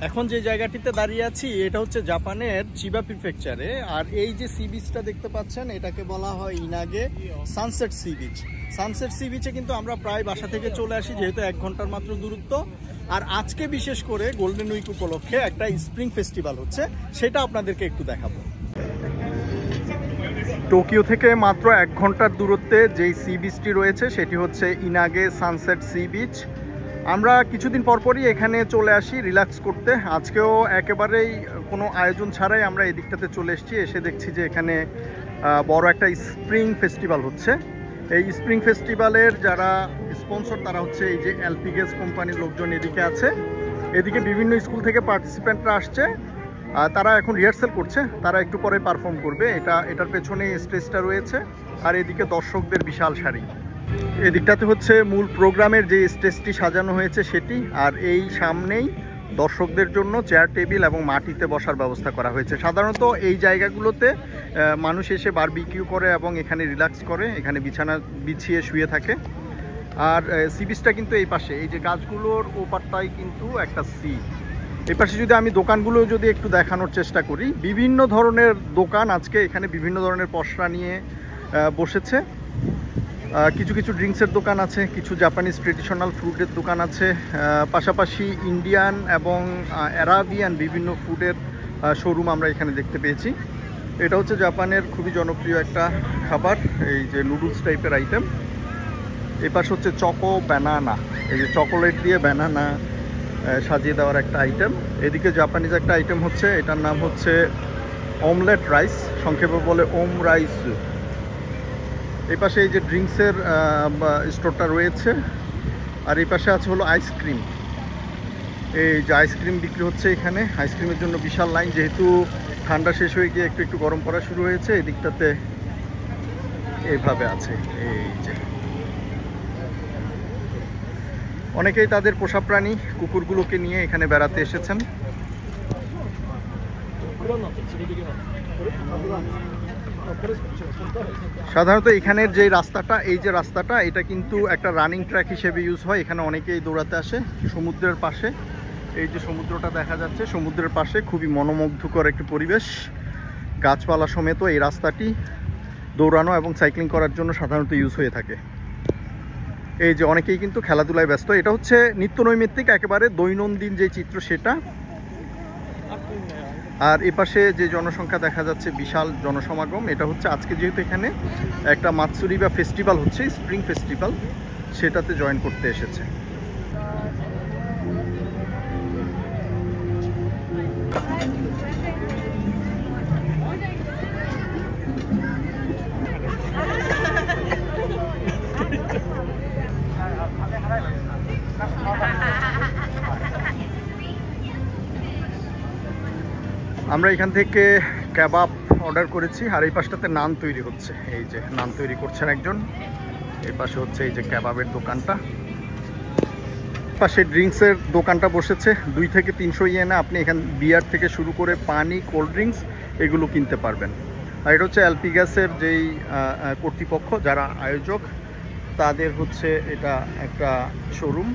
এখন যে জায়গাটিতে দাঁড়িয়ে আছি এটা হচ্ছে জাপানের চিবা প্রিফেকচারে। আর এই যে সি বিচটা দেখতে পাচ্ছেন এটাকে বলা হয় ইনাগে sunset sea beach. Sunset sea বিচে কিন্তু আমরা প্রায় বাসা থেকে চলে আসি, যেহেতু 1 ঘন্টার মাত্র দূরত্ব। আর আজকে বিশেষ করে গোল্ডেন উইক উপলক্ষে একটা স্প্রিং ফেস্টিভ্যাল হচ্ছে, সেটা আপনাদেরকে একটু দেখাবো। টোকিও থেকে মাত্র 1 ঘন্টার দূরত্বে যেই সি বিচটি রয়েছে সেটি হচ্ছে ইনাগে সানসেট সি বিচ। আমরা কিছুদিন পরপরই এখানে চলে আসি রিল্যাক্স করতে। আজকেও একেবারেই কোনো আয়োজন ছাড়াই আমরা এই দিকটাতে চলে এসেছি। এসে দেখছি যে এখানে বড় একটা স্প্রিং ফেস্টিভ্যাল হচ্ছে। এই স্প্রিং ফেস্টিভ্যালের যারা স্পন্সর তারা হচ্ছে এই যে এলপি গ্যাস কোম্পানির লোকজন এদিকে আছে। এদিকে বিভিন্ন স্কুল থেকে পার্টিসিপেন্টরা আসছে, তারা এখন রিহার্সাল করছে, তারা একটু পরে পারফর্ম করবে। এটার পেছনে স্টেজটা রয়েছে, আর এদিকে দর্শকদের বিশাল সারি। এদিকটাতে হচ্ছে মূল প্রোগ্রামের যে স্টেজটি সাজানো হয়েছে সেটি, আর এই সামনেই দর্শকদের জন্য চেয়ার টেবিল এবং মাটিতে বসার ব্যবস্থা করা হয়েছে। সাধারণত এই জায়গাগুলোতে মানুষ এসে বারবিকিউ করে এবং এখানে রিল্যাক্স করে, এখানে বিছানা বিছিয়ে শুয়ে থাকে। আর সি বিচটা কিন্তু এই পাশে, এই যে গাছগুলোর ওপারটাই কিন্তু একটা সি। এই পাশে যদি আমি দোকানগুলো যদি একটু দেখানোর চেষ্টা করি, বিভিন্ন ধরনের দোকান আজকে এখানে বিভিন্ন ধরনের পসরা নিয়ে বসেছে। কিছু কিছু ড্রিঙ্কসের দোকান আছে, কিছু জাপানিজ ট্রেডিশনাল ফুডের দোকান আছে, পাশাপাশি ইন্ডিয়ান এবং অ্যারাবিয়ান বিভিন্ন ফুডের শোরুম আমরা এখানে দেখতে পেয়েছি। এটা হচ্ছে জাপানের খুবই জনপ্রিয় একটা খাবার, এই যে নুডলস টাইপের আইটেম। এই পাশে হচ্ছে চকো ব্যানানা, এই যে চকোলেট দিয়ে ব্যানানা সাজিয়ে দেওয়ার একটা আইটেম। এদিকে জাপানিজ একটা আইটেম হচ্ছে, এটার নাম হচ্ছে অমলেট রাইস, সংক্ষেপে বলে ওম রাইস। এই পাশে এই যে ড্রিঙ্কসের স্টোরটা রয়েছে, আর এই পাশে আছে হলো আইসক্রিম। এই যে আইসক্রিম বিক্রি হচ্ছে এখানে, আইসক্রিমের জন্য বিশাল লাইন, যেহেতু ঠান্ডা শেষ হয়ে গিয়ে একটু একটু গরম পড়া শুরু হয়েছে। এই দিকটাতে এইভাবে আছে। এই যে অনেকেই তাদের পোষা প্রাণী কুকুরগুলোকে নিয়ে এখানে বেড়াতে এসেছেন। সাধারণত এখানের যে রাস্তাটা, এই যে রাস্তাটা, এটা কিন্তু একটা রানিং ট্র্যাক হিসেবে ইউজ হয়। এখানে অনেকেই দৌড়াতে আসে সমুদ্রের পাশে। এই যে সমুদ্রটা দেখা যাচ্ছে, সমুদ্রের পাশে খুবই মনোমুগ্ধকর একটি পরিবেশ, গাছপালা সমেত এই রাস্তাটি দৌড়ানো এবং সাইক্লিং করার জন্য সাধারণত ইউজ হয়ে থাকে। এই যে অনেকেই কিন্তু খেলাধুলায় ব্যস্ত। এটা হচ্ছে নিত্য নৈমিত্তিক একেবারে দৈনন্দিন যে চিত্র সেটা। আর এপাশে যে জনসংখ্যা দেখা যাচ্ছে, বিশাল জনসমাগম। এটা হচ্ছে আজকে যেহেতু এখানে একটা মাতসুরি বা ফেস্টিভ্যাল হচ্ছে, স্প্রিং ফেস্টিভ্যাল, সেটাতে জয়েন করতে এসেছে। আমরা এখান থেকে কাবাব অর্ডার করেছি, আর এই পাশটাতে নান তৈরি হচ্ছে। এই যে নান তৈরি করছেন একজন, এই পাশে হচ্ছে এই যে কাবাবের দোকানটা, পাশে ড্রিঙ্কসের দোকানটা বসেছে। 2 থেকে 300 ইয়েনে আপনি এখান বিয়ার থেকে শুরু করে পানি, কোল্ড ড্রিঙ্কস এগুলো কিনতে পারবেন। আর এটা হচ্ছে এলপি গ্যাসের যেই কর্তৃপক্ষ, যারা আয়োজক, তাদের হচ্ছে এটা একটা শোরুম।